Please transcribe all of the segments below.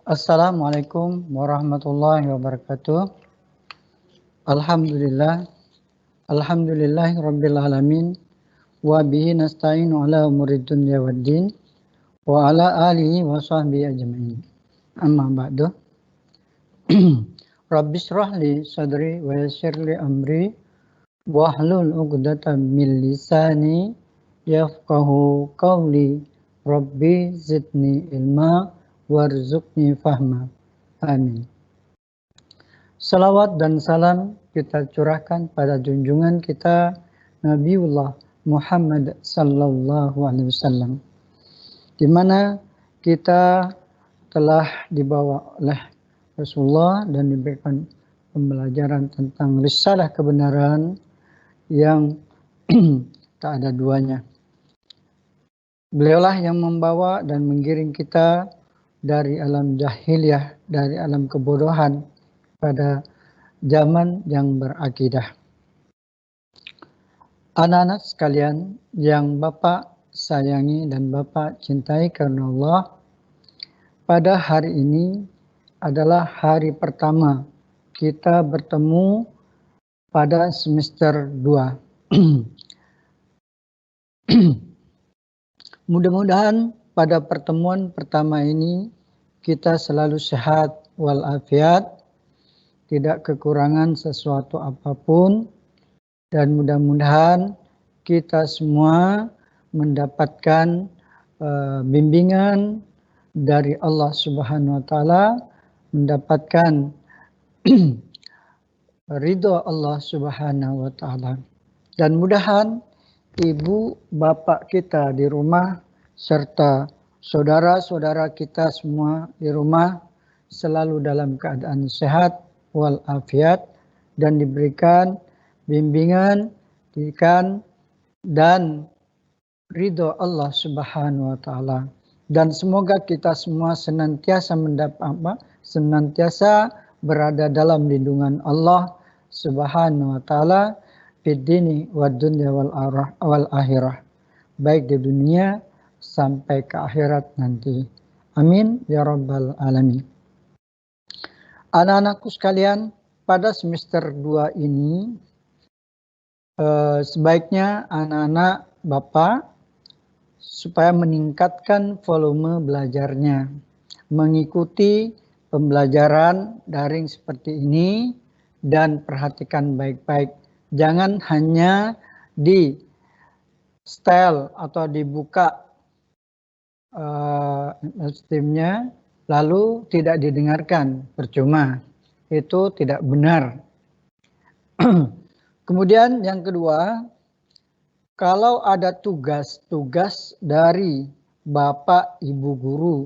Assalamualaikum warahmatullahi wabarakatuh. Alhamdulillahi rabbil alamin. Wa bihi nasta'inu ala umuri dunya waddin. Wa ala alihi wa sahbihi ajma'in. Amma ba'du. Rabbi shrah li sadri wa yassir li amri. Wahlul 'uqdatam min lisani yafqahu qawli. Rabbi zidni ilma warzuqni fahma. Amin. Salawat dan salam kita curahkan pada junjungan kita Nabiullah Muhammad sallallahu alaihi wasallam, di mana kita telah dibawa oleh Rasulullah dan diberikan pembelajaran tentang risalah kebenaran yang tak ada duanya. Beliaulah yang membawa dan menggiring kita dari alam jahiliyah, dari alam kebodohan pada zaman yang berakidah. Anak-anak sekalian yang Bapak sayangi dan Bapak cintai karena Allah, pada hari ini adalah hari pertama kita bertemu pada semester 2. Mudah-mudahan pada pertemuan pertama ini kita selalu sehat walafiat, tidak kekurangan sesuatu apapun, dan mudah-mudahan kita semua mendapatkan bimbingan dari Allah Subhanahu wa taala, mendapatkan ridho Allah Subhanahu wa taala. Dan mudahan ibu bapak kita di rumah serta saudara-saudara kita semua di rumah selalu dalam keadaan sehat walafiat dan diberikan bimbingan, didikan dan ridho Allah Subhanahu wa taala. Dan semoga kita semua senantiasa senantiasa berada dalam lindungan Allah Subhanahu wa taala fid dini wad dunya wal akhirah, baik di dunia sampai ke akhirat nanti. Amin ya rabbal alamin. Anak-anakku sekalian, pada semester 2 ini sebaiknya anak-anak Bapak supaya meningkatkan volume belajarnya, mengikuti pembelajaran daring seperti ini dan perhatikan baik-baik. Jangan hanya di setel atau dibuka streamnya lalu tidak didengarkan, percuma. Itu tidak benar. Kemudian yang kedua, kalau ada tugas-tugas dari Bapak Ibu guru,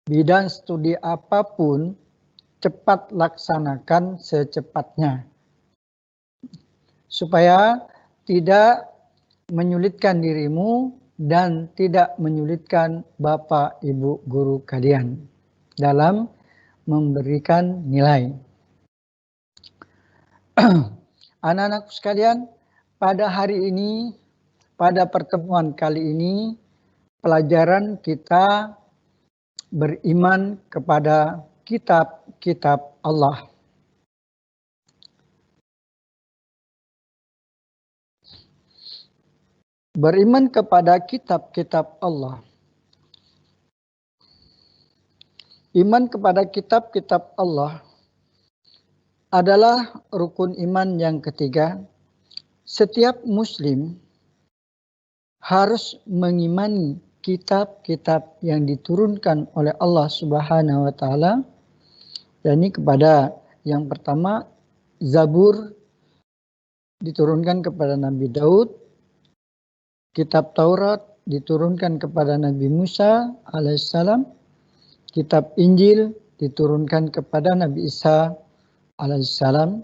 bidang studi apapun, cepat laksanakan secepatnya. Supaya tidak menyulitkan dirimu dan tidak menyulitkan Bapak Ibu guru kalian dalam memberikan nilai. Anak-anak sekalian, pada hari ini, pada pertemuan kali ini, pelajaran kita beriman kepada kitab-kitab Allah. Beriman kepada kitab-kitab Allah. Iman kepada kitab-kitab Allah adalah rukun iman yang ketiga. Setiap muslim harus mengimani kitab-kitab yang diturunkan oleh Allah Subhanahu wa taala. Yakni kepada yang pertama, Zabur diturunkan kepada Nabi Daud, kitab Taurat diturunkan kepada Nabi Musa alaihissalam, kitab Injil diturunkan kepada Nabi Isa alaihissalam,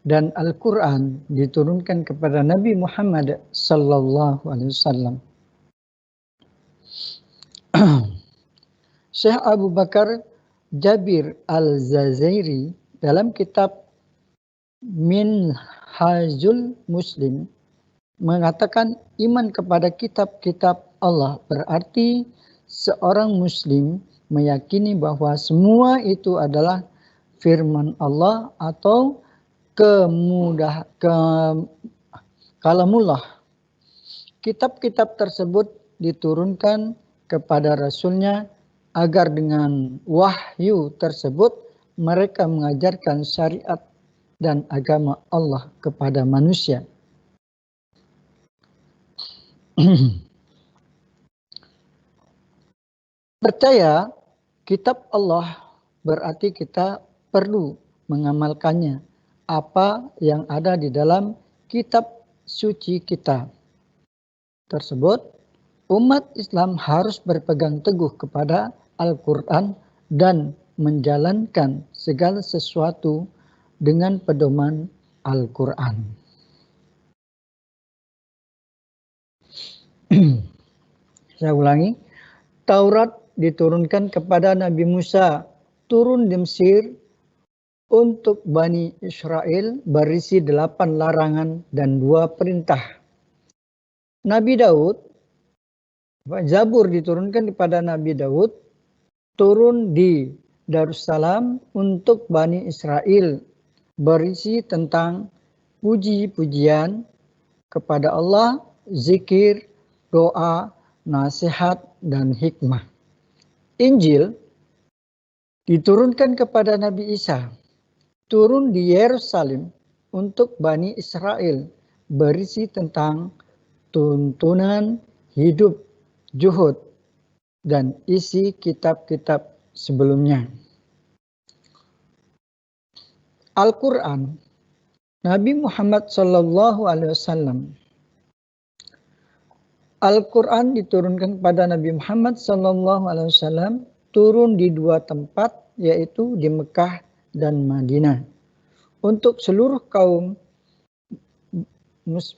dan Al-Quran diturunkan kepada Nabi Muhammad sallallahu alaihi wasallam. Syekh Abu Bakar Jabir Al-Zazairi dalam kitab Minhajul Muslim mengatakan iman kepada kitab-kitab Allah berarti seorang muslim meyakini bahwa semua itu adalah firman Allah atau kalamullah. Kitab-kitab tersebut diturunkan kepada Rasulnya agar dengan wahyu tersebut mereka mengajarkan syariat dan agama Allah kepada manusia. Percaya kitab Allah berarti kita perlu mengamalkannya, apa yang ada di dalam kitab suci kita tersebut. Umat Islam harus berpegang teguh kepada Al-Quran dan menjalankan segala sesuatu dengan pedoman Al-Quran. Saya ulangi, Taurat diturunkan kepada Nabi Musa, turun di Mesir untuk Bani Israel, berisi 8 larangan dan 2 perintah. Nabi Daud, Zabur diturunkan kepada Nabi Daud, turun di Darussalam untuk Bani Israel, berisi tentang puji-pujian kepada Allah, zikir, doa, nasihat, dan hikmah. Injil diturunkan kepada Nabi Isa, turun di Yerusalem untuk Bani Israel, berisi tentang tuntunan hidup, zuhud, dan isi kitab-kitab sebelumnya. Al-Quran, Nabi Muhammad SAW. Al-Quran diturunkan kepada Nabi Muhammad SAW, turun di 2 tempat, yaitu di Mekah dan Madinah, untuk seluruh kaum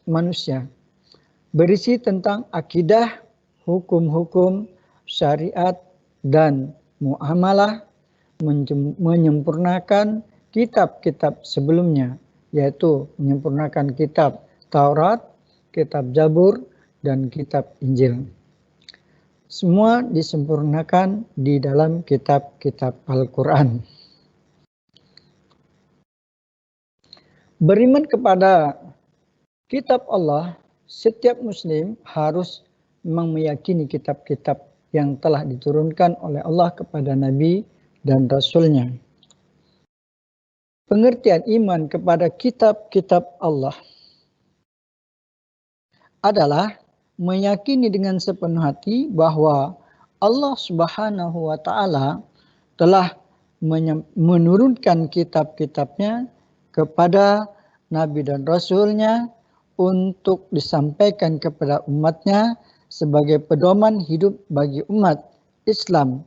manusia, berisi tentang akidah, hukum-hukum, syariat, dan muamalah, menyempurnakan kitab-kitab sebelumnya, yaitu menyempurnakan kitab Taurat, kitab Zabur, dan kitab Injil. Semua disempurnakan di dalam kitab-kitab Al-Quran. Beriman kepada kitab Allah, setiap muslim harus meyakini kitab-kitab yang telah diturunkan oleh Allah kepada Nabi dan Rasul-Nya. Pengertian iman kepada kitab-kitab Allah adalah meyakini dengan sepenuh hati bahwa Allah Subhanahu wa Ta'ala telah menurunkan kitab-kitabnya kepada Nabi dan Rasul-Nya untuk disampaikan kepada umatnya sebagai pedoman hidup bagi umat Islam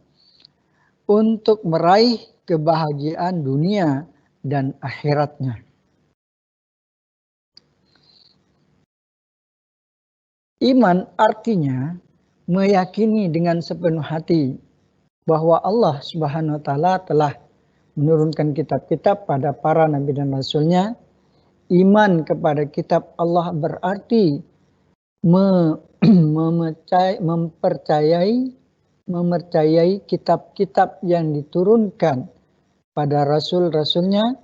untuk meraih kebahagiaan dunia dan akhiratnya. Iman artinya meyakini dengan sepenuh hati bahwa Allah Subhanahu wa Ta'ala telah menurunkan kitab-kitab pada para nabi dan rasulnya. Iman kepada kitab Allah berarti mempercayai kitab-kitab yang diturunkan pada rasul-rasulnya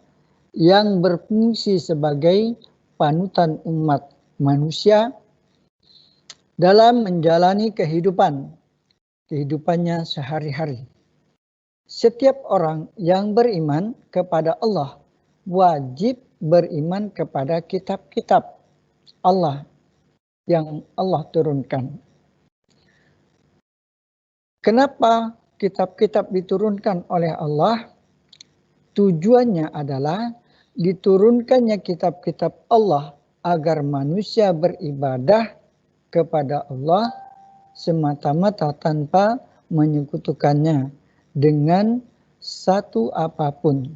yang berfungsi sebagai panutan umat manusia dalam menjalani kehidupannya sehari-hari. Setiap orang yang beriman kepada Allah wajib beriman kepada kitab-kitab Allah yang Allah turunkan. Kenapa kitab-kitab diturunkan oleh Allah? Tujuannya adalah diturunkannya kitab-kitab Allah agar manusia beribadah kepada Allah semata-mata tanpa menyekutukannya dengan satu apapun.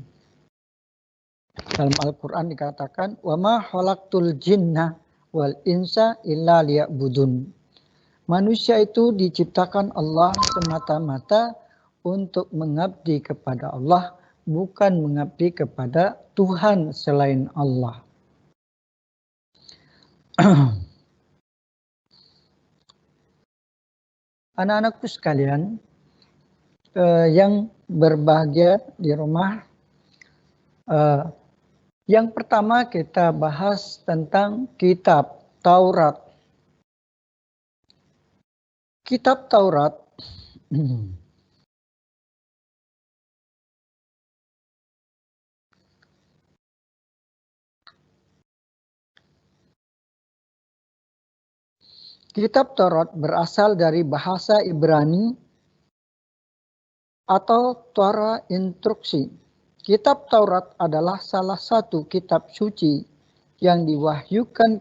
Dalam Al-Quran dikatakan, وَمَا خَلَقْتُ الْجِنَّ وَالْإِنسَ إِلَّا لِيَعْبُدُونَ. Manusia itu diciptakan Allah semata-mata untuk mengabdi kepada Allah, bukan mengabdi kepada Tuhan selain Allah. Anak-anakku sekalian, yang berbahagia di rumah. Yang pertama kita bahas tentang kitab Taurat. Kitab Taurat Kitab Taurat berasal dari bahasa Ibrani atau Torah instruksi. Kitab Taurat adalah salah satu kitab suci yang diwahyukan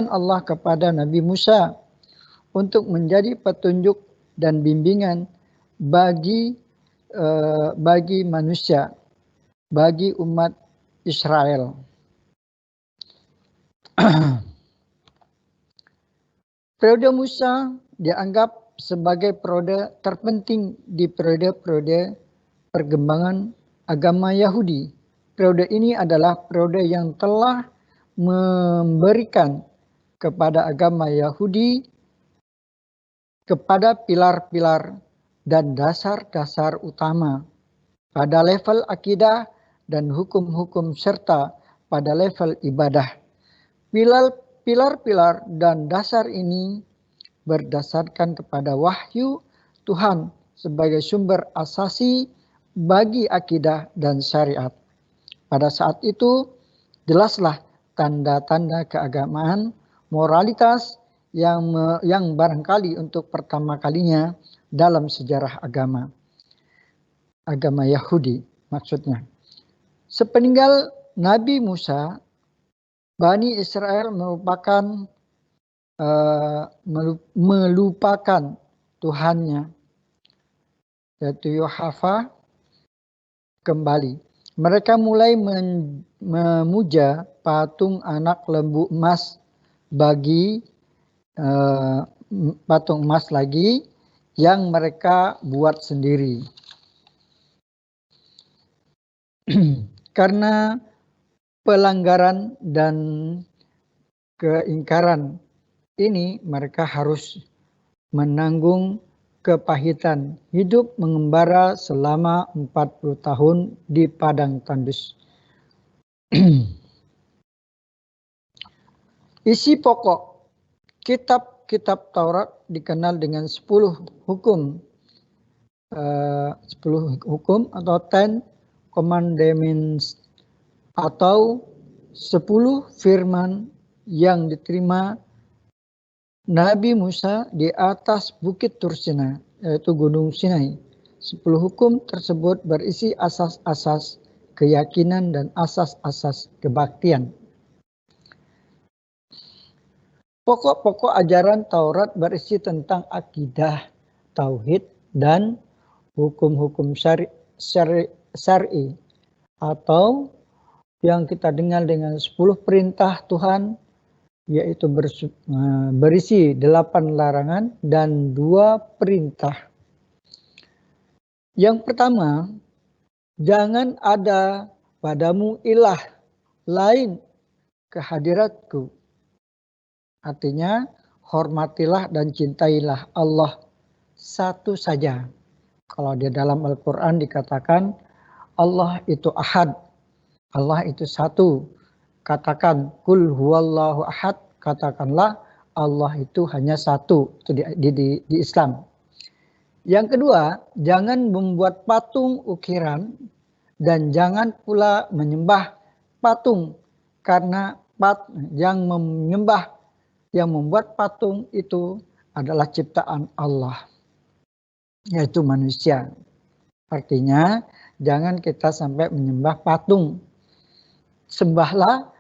Allah kepada Nabi Musa untuk menjadi petunjuk dan bimbingan bagi manusia, bagi umat Israel. Periode Musa dianggap sebagai periode terpenting di periode-periode perkembangan agama Yahudi. Periode ini adalah periode yang telah memberikan kepada agama Yahudi kepada pilar-pilar dan dasar-dasar utama pada level akidah dan hukum-hukum serta pada level ibadah. Pilar-pilar dan dasar ini berdasarkan kepada wahyu Tuhan sebagai sumber asasi bagi akidah dan syariat. Pada saat itu, jelaslah tanda-tanda keagamaan, moralitas yang barangkali untuk pertama kalinya dalam sejarah agama Yahudi maksudnya. Sepeninggal Nabi Musa, Bani Israel melupakan Tuhannya, yaitu Yahweh kembali. Mereka mulai memuja patung anak lembu emas patung emas lagi yang mereka buat sendiri. Karena pelanggaran dan keingkaran ini, mereka harus menanggung kepahitan hidup mengembara selama 40 tahun di padang tandus. Isi pokok kitab Taurat dikenal dengan 10 hukum. 10 hukum atau 10 commandments atau 10 firman yang diterima Nabi Musa di atas Bukit Tursina, yaitu Gunung Sinai. 10 hukum tersebut berisi asas-asas keyakinan dan asas-asas kebaktian. Pokok-pokok ajaran Taurat berisi tentang akidah, tauhid, dan hukum-hukum syar'i atau yang kita dengar dengan 10 perintah Tuhan, yaitu berisi 8 larangan dan 2 perintah. Yang pertama, jangan ada padamu ilah lain kehadiratku. Artinya, hormatilah dan cintailah Allah satu saja. Kalau di dalam Al-Quran dikatakan Allah itu ahad, Allah itu satu. Katakan kul huwallahu ahad, katakanlah Allah itu hanya satu. Itu di Islam. Yang kedua, jangan membuat patung ukiran dan jangan pula menyembah patung, karena yang membuat patung itu adalah ciptaan Allah, yaitu manusia. Artinya jangan kita sampai menyembah patung. Sembahlah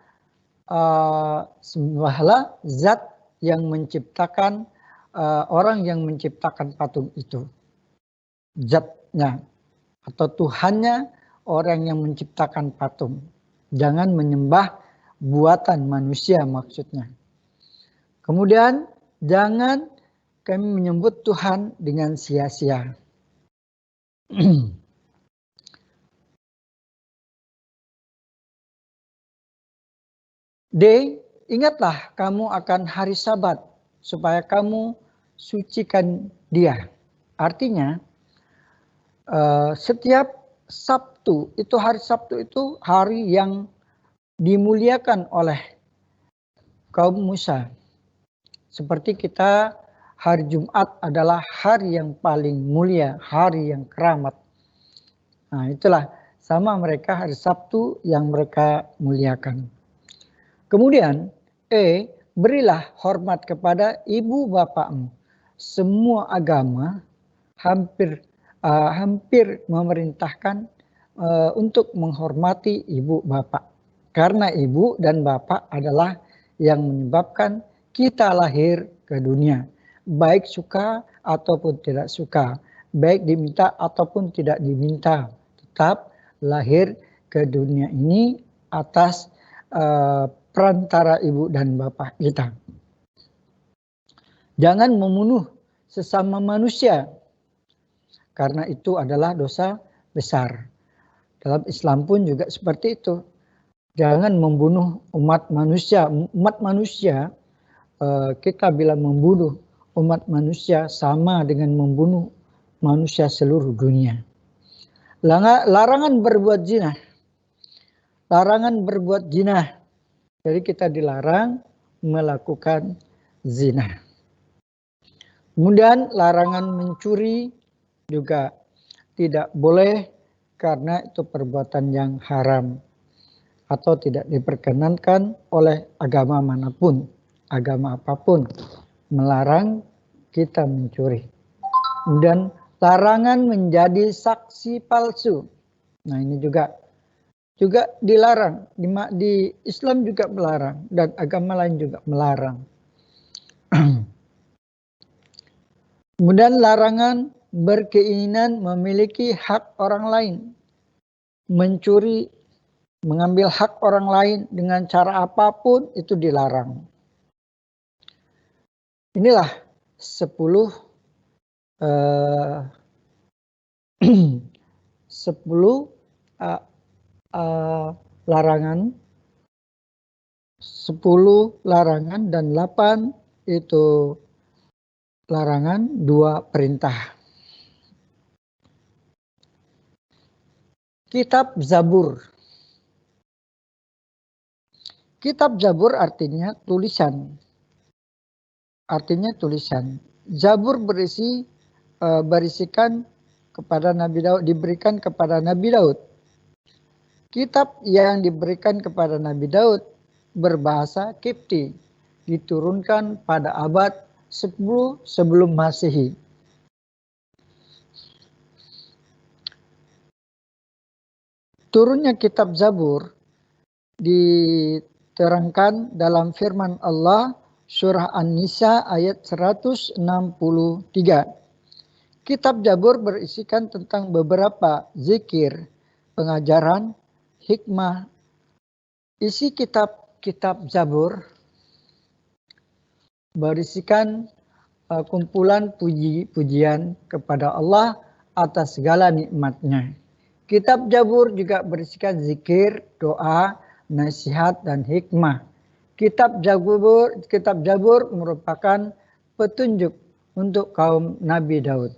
zat yang menciptakan, orang yang menciptakan patung itu, zatnya atau Tuhannya orang yang menciptakan patung. Jangan menyembah buatan manusia maksudnya. Kemudian jangan kami menyebut Tuhan dengan sia-sia. D. Ingatlah kamu akan hari Sabat supaya kamu sucikan dia. Artinya setiap Sabtu itu, hari Sabtu itu hari yang dimuliakan oleh kaum Musa. Seperti kita, hari Jumat adalah hari yang paling mulia, hari yang keramat. Nah, itulah sama mereka, hari Sabtu yang mereka muliakan. Kemudian, berilah hormat kepada ibu bapakmu. Semua agama hampir memerintahkan untuk menghormati ibu bapak. Karena ibu dan bapak adalah yang menyebabkan kita lahir ke dunia. Baik suka ataupun tidak suka. Baik diminta ataupun tidak diminta. Tetap lahir ke dunia ini atas perantara ibu dan bapak kita. Jangan membunuh sesama manusia, karena itu adalah dosa besar. Dalam Islam pun juga seperti itu. Jangan membunuh umat manusia. Umat manusia, kita bila membunuh umat manusia sama dengan membunuh manusia seluruh dunia. Larangan berbuat zina. Larangan berbuat zina. Jadi kita dilarang melakukan zina. Kemudian larangan mencuri juga tidak boleh, karena itu perbuatan yang haram atau tidak diperkenankan oleh agama manapun, agama apapun melarang kita mencuri. Kemudian larangan menjadi saksi palsu. Nah, ini juga dilarang. Di Islam juga melarang dan agama lain juga melarang. Kemudian larangan berkeinginan memiliki hak orang lain. Mencuri, mengambil hak orang lain dengan cara apapun itu dilarang. Inilah 10 larangan, 10 larangan dan 8 itu larangan, 2 perintah. Kitab Zabur. Kitab Zabur artinya tulisan. Artinya tulisan. Zabur berisikan kepada Nabi Daud, diberikan kepada Nabi Daud. Kitab yang diberikan kepada Nabi Daud berbahasa Kipti, diturunkan pada abad 10 sebelum Masehi. Turunnya kitab Zabur diterangkan dalam firman Allah surah An-Nisa ayat 163. Kitab Zabur berisikan tentang beberapa zikir, pengajaran, hikmah. Isi kitab Zabur berisikan kumpulan puji-pujian kepada Allah atas segala nikmat-Nya. Kitab Zabur juga berisikan zikir, doa, nasihat, dan hikmah. Kitab Zabur merupakan petunjuk untuk kaum Nabi Daud.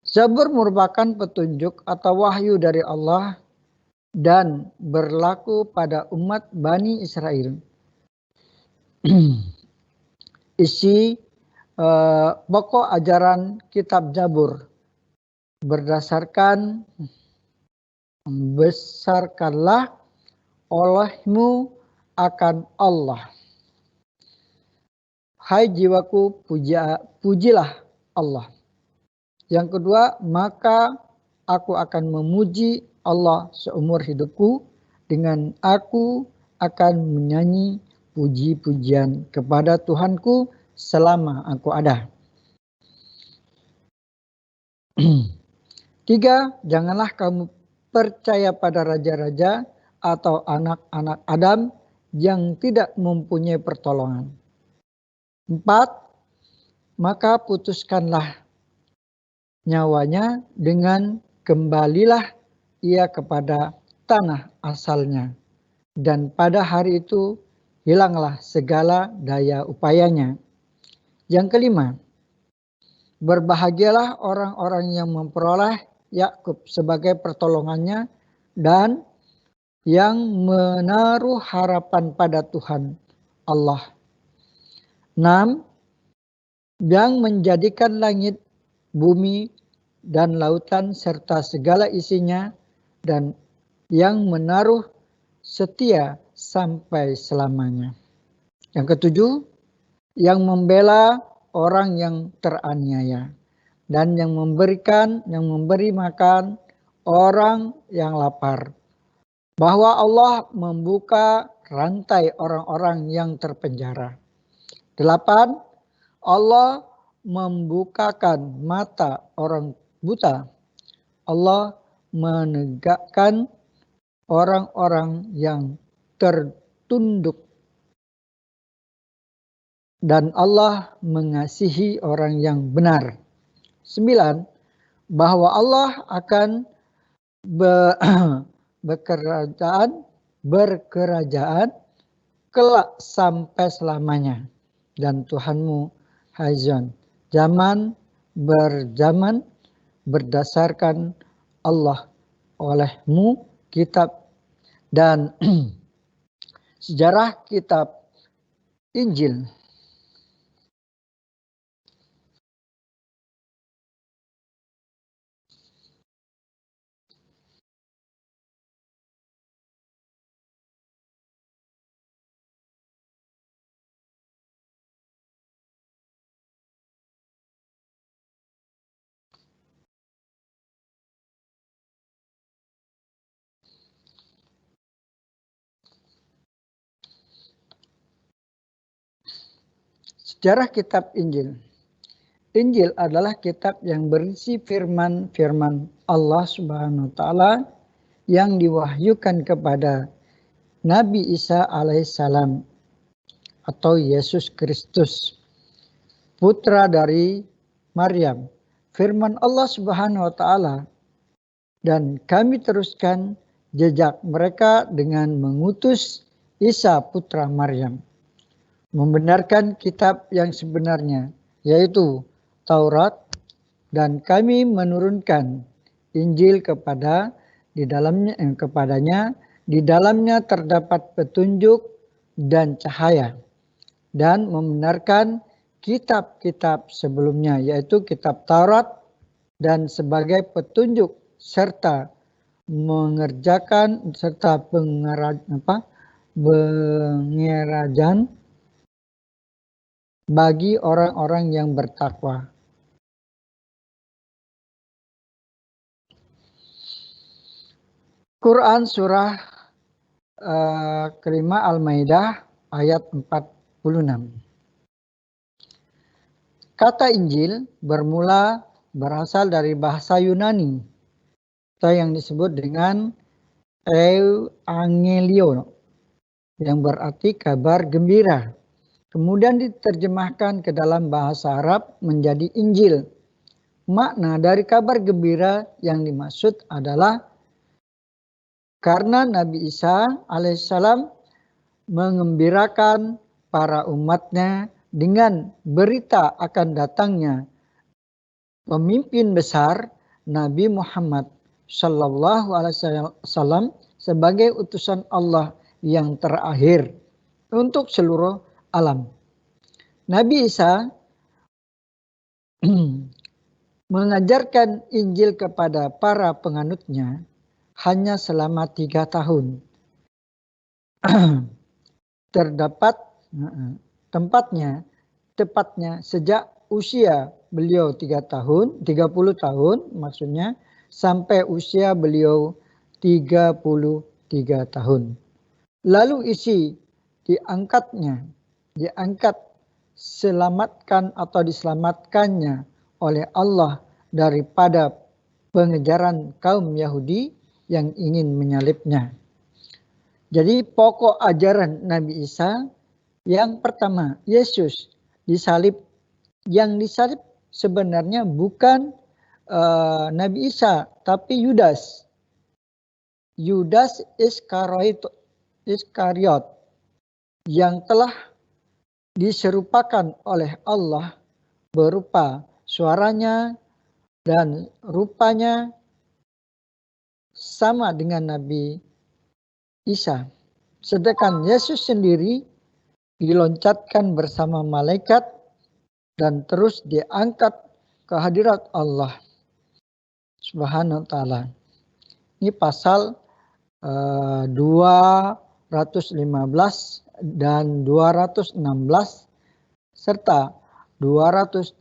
Zabur merupakan petunjuk atau wahyu dari Allah dan berlaku pada umat Bani Israel. Isi pokok ajaran kitab Zabur berdasarkan besarkanlah olehmu akan Allah. Hai jiwaku, pujilah Allah. Yang kedua, maka aku akan memuji Allah seumur hidupku, dengan aku akan menyanyi puji-pujian kepada Tuhanku selama aku ada. 3, janganlah kamu percaya pada raja-raja atau anak-anak Adam yang tidak mempunyai pertolongan. 4, maka putuskanlah nyawanya dengan kembalilah ia kepada tanah asalnya. dan pada hari itu hilanglah segala daya upayanya. Yang kelima, berbahagialah orang-orang yang memperoleh Yakub sebagai pertolongannya dan yang menaruh harapan pada Tuhan Allah. 6. Yang menjadikan langit, bumi, dan lautan serta segala isinya, dan yang menaruh setia sampai selamanya. Yang ketujuh, yang membela orang yang teraniaya dan yang memberi makan orang yang lapar. Bahwa Allah membuka rantai orang-orang yang terpenjara. 8. Allah membukakan mata orang buta. Allah menegakkan orang-orang yang tertunduk. Dan Allah mengasihi orang yang benar. 9. Bahwa Allah akan berkerajaan kelak sampai selamanya. Dan Tuhanmu Haizan, zaman berzaman berdasarkan Allah olehmu kitab dan sejarah kitab Injil. Sejarah kitab Injil. Injil adalah kitab yang berisi firman-firman Allah Subhanahu wa taala yang diwahyukan kepada Nabi Isa alaihissalam atau Yesus Kristus, putra dari Maryam. Firman Allah Subhanahu wa taala, dan kami teruskan jejak mereka dengan mengutus Isa putra Maryam, membenarkan kitab yang sebenarnya, yaitu Taurat, dan kami menurunkan Injil kepadanya. Di dalamnya terdapat petunjuk dan cahaya, dan membenarkan kitab-kitab sebelumnya, yaitu kitab Taurat, dan sebagai petunjuk serta mengerjakan serta pengerajan bagi orang-orang yang bertakwa. Quran surah kelima Al-Maidah ayat 46. Kata Injil berasal dari bahasa Yunani atau yang disebut dengan Evangelion, yang berarti kabar gembira. Kemudian diterjemahkan ke dalam bahasa Arab menjadi Injil. Makna dari kabar gembira yang dimaksud adalah karena Nabi Isa alaihissalam mengembirakan para umatnya dengan berita akan datangnya pemimpin besar Nabi Muhammad Sallallahu Alaihi Wasallam sebagai utusan Allah yang terakhir untuk seluruh alam. Nabi Isa mengajarkan Injil kepada para penganutnya hanya selama 3 tahun. Terdapat tepatnya sejak usia beliau 30 tahun maksudnya, sampai usia beliau 33 tahun. Lalu diselamatkannya oleh Allah daripada pengejaran kaum Yahudi yang ingin menyalibnya. Jadi pokok ajaran Nabi Isa yang pertama, Yesus disalib. Yang disalib sebenarnya bukan Nabi Isa, tapi Yudas Iskariot. Iskariot yang telah diserupakan oleh Allah berupa suaranya dan rupanya sama dengan Nabi Isa. Sedangkan Yesus sendiri diloncatkan bersama malaikat dan terus diangkat ke hadirat Allah Subhanahu wa taala. Ini pasal 215 dan 216 serta 217.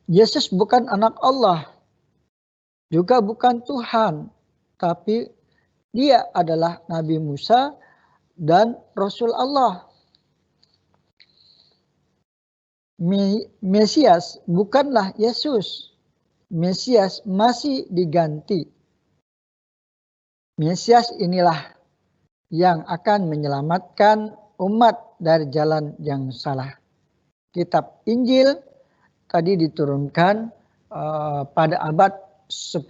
Yesus bukan anak Allah, juga bukan Tuhan, tapi dia adalah Nabi Musa dan Rasul Allah. Mesias bukanlah Yesus. Mesias masih diganti. Mesias inilah yang akan menyelamatkan umat dari jalan yang salah. Kitab Injil tadi diturunkan pada abad 10,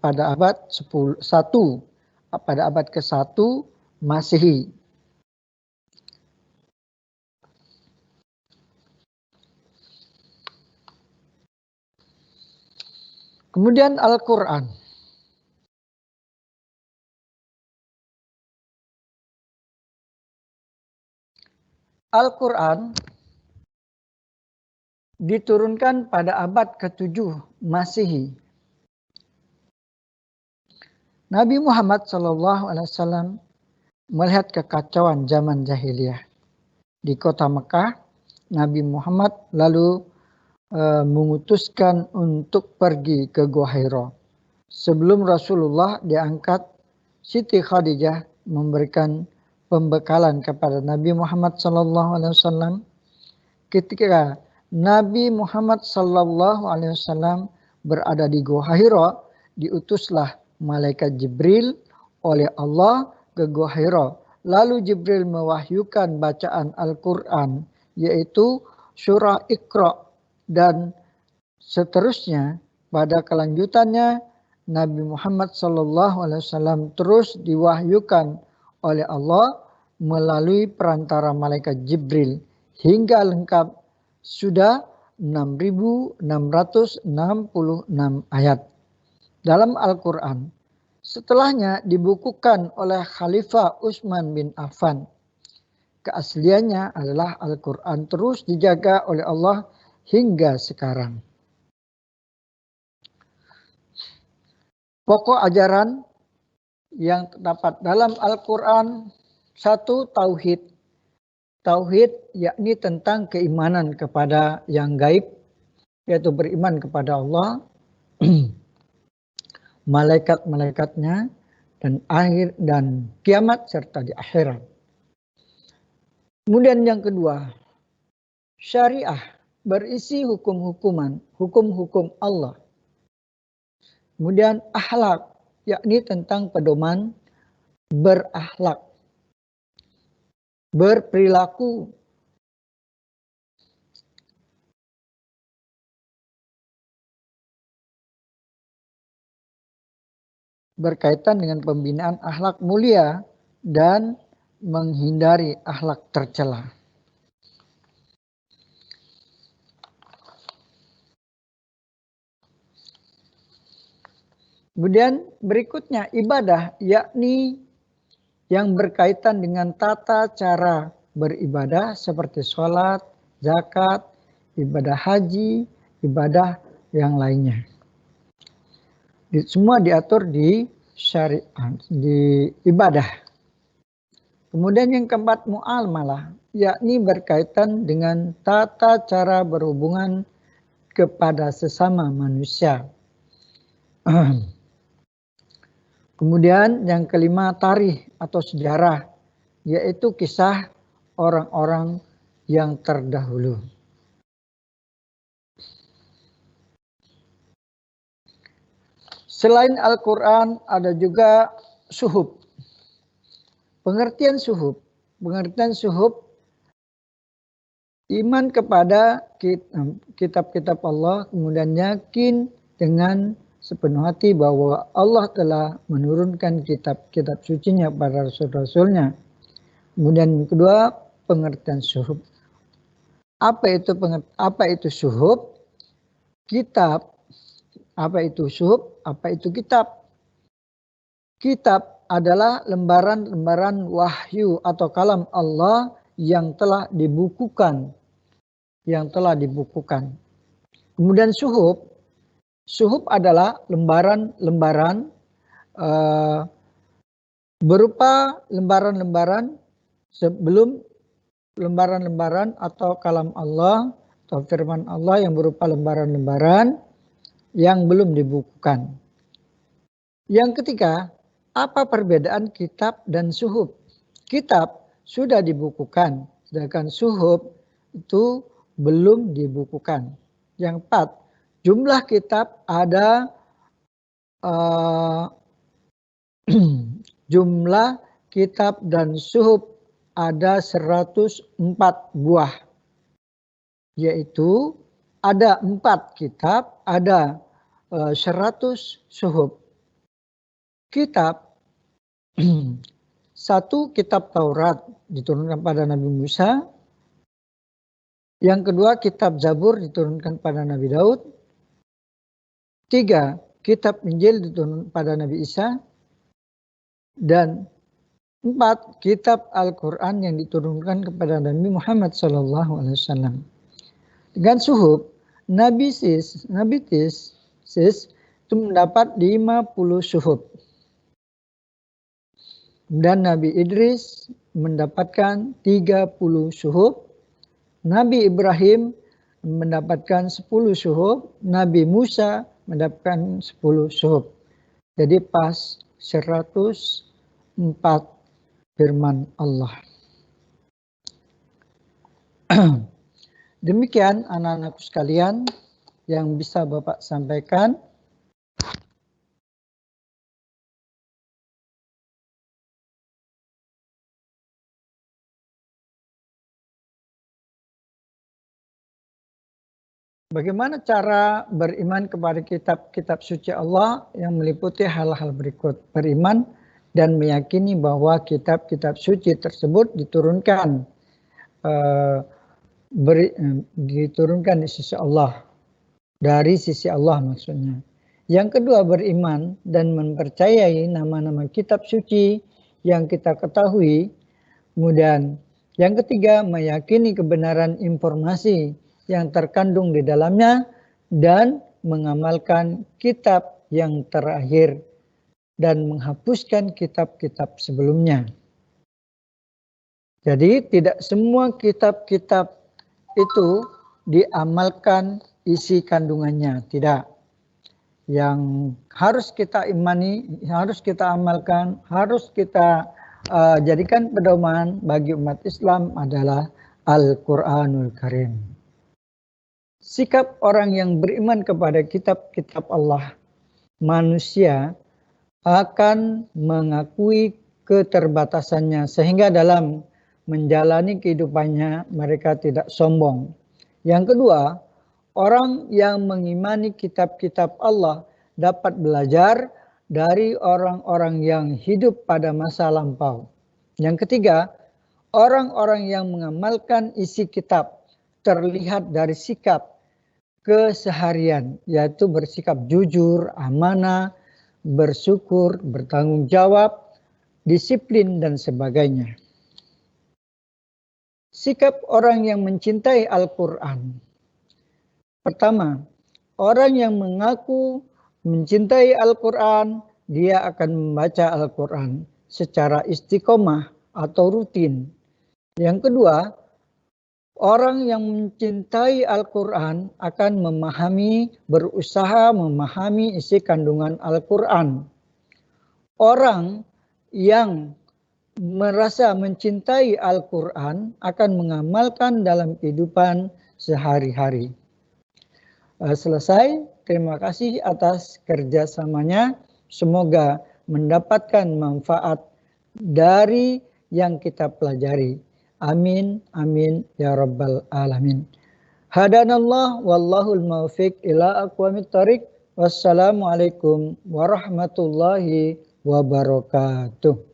pada abad 1, pada abad ke-1 Masehi. Kemudian Al-Quran. Al-Quran diturunkan pada abad ke-7 Masehi. Nabi Muhammad SAW melihat kekacauan zaman jahiliyah. Di kota Mekah, Nabi Muhammad lalu memutuskan untuk pergi ke Gua Hira. Sebelum Rasulullah diangkat, Siti Khadijah memberikan pembekalan kepada Nabi Muhammad SAW. Ketika Nabi Muhammad SAW berada di Gua Hira, diutuslah malaikat Jibril oleh Allah ke Gua Hira. Lalu Jibril mewahyukan bacaan Al-Quran, yaitu surah Iqra, dan seterusnya. Pada kelanjutannya Nabi Muhammad SAW terus diwahyukan oleh Allah melalui perantara malaikat Jibril hingga lengkap sudah 6.666 ayat dalam Al-Quran. Setelahnya dibukukan oleh Khalifah Utsman bin Affan. Keasliannya adalah Al-Quran terus dijaga oleh Allah hingga sekarang. Pokok ajaran yang terdapat dalam Al-Quran, 1, tauhid. Tauhid yakni tentang keimanan kepada yang gaib, yaitu beriman kepada Allah, malaikat-malaikatnya, dan akhir dan kiamat serta di akhirat. Kemudian yang kedua, syariah berisi hukum-hukuman, hukum-hukum Allah. Kemudian akhlak, yakni tentang pedoman berakhlak, berperilaku. Berkaitan dengan pembinaan akhlak mulia dan menghindari akhlak tercela. Kemudian berikutnya ibadah, yakni yang berkaitan dengan tata cara beribadah seperti sholat, zakat, ibadah haji, ibadah yang lainnya. Semua diatur di syariat, di ibadah. Kemudian yang keempat, muamalah, yakni berkaitan dengan tata cara berhubungan kepada sesama manusia. Kemudian yang kelima, tarikh atau sejarah, yaitu kisah orang-orang yang terdahulu. Selain Al-Quran ada juga suhuf. Pengertian suhuf iman kepada kitab-kitab Allah, kemudian yakin dengan sepenuh hati bahwa Allah telah menurunkan kitab-kitab sucinya pada rasul-rasulnya. Kemudian yang kedua, pengertian syuhub. Apa itu syuhub? Kitab. Apa itu syuhub? Apa itu kitab? Kitab adalah lembaran-lembaran wahyu atau kalam Allah yang telah dibukukan. Kemudian syuhub adalah lembaran-lembaran berupa lembaran-lembaran sebelum lembaran-lembaran atau kalam Allah atau firman Allah yang berupa lembaran-lembaran yang belum dibukukan. Yang ketiga, apa perbedaan kitab dan syuhub? Kitab sudah dibukukan, sedangkan syuhub itu belum dibukukan. Yang empat, jumlah kitab ada jumlah kitab dan syuhub ada 104 buah. Yaitu ada 4 kitab, ada 100 syuhub. Kitab, satu kitab Taurat diturunkan pada Nabi Musa. Yang kedua kitab Zabur diturunkan pada Nabi Daud. 3 kitab Injil diturunkan pada Nabi Isa. Dan 4 kitab Al-Quran yang diturunkan kepada Nabi Muhammad SAW. Dengan syuhub, Nabi Tis itu mendapat 50 syuhub. Dan Nabi Idris mendapatkan 30 syuhub. Nabi Ibrahim mendapatkan 10 syuhub. Nabi Musa mendapatkan 10 syuhub. Jadi pas 104 firman Allah. Demikian anak-anakku sekalian yang bisa Bapak sampaikan. Bagaimana cara beriman kepada kitab-kitab suci Allah yang meliputi hal-hal berikut. Beriman dan meyakini bahwa kitab-kitab suci tersebut diturunkan di sisi Allah. Dari sisi Allah maksudnya. Yang kedua, beriman dan mempercayai nama-nama kitab suci yang kita ketahui. Kemudian yang ketiga, meyakini kebenaran informasi yang terkandung di dalamnya dan mengamalkan kitab yang terakhir dan menghapuskan kitab-kitab sebelumnya. Jadi tidak semua kitab-kitab itu diamalkan isi kandungannya, tidak. Yang harus kita imani, harus kita amalkan, harus kita jadikan pedoman bagi umat Islam adalah Al-Quranul Karim. Sikap orang yang beriman kepada kitab-kitab Allah, manusia akan mengakui keterbatasannya sehingga dalam menjalani kehidupannya mereka tidak sombong. Yang kedua, orang yang mengimani kitab-kitab Allah dapat belajar dari orang-orang yang hidup pada masa lampau. Yang ketiga, orang-orang yang mengamalkan isi kitab terlihat dari sikap keseharian, yaitu bersikap jujur, amanah, bersyukur, bertanggung jawab, disiplin, dan sebagainya. Sikap orang yang mencintai Al-Quran. Pertama, orang yang mengaku mencintai Al-Quran, dia akan membaca Al-Quran secara istiqomah atau rutin. Yang kedua, orang yang mencintai Al-Quran akan berusaha memahami isi kandungan Al-Quran. Orang yang merasa mencintai Al-Quran akan mengamalkan dalam kehidupan sehari-hari. Selesai, terima kasih atas kerjasamanya. Semoga mendapatkan manfaat dari yang kita pelajari. Amin, amin, ya rabbal alamin. Hadanallah wallahul maufiq ila aqwamit thariq. Wassalamualaikum warahmatullahi wabarakatuh.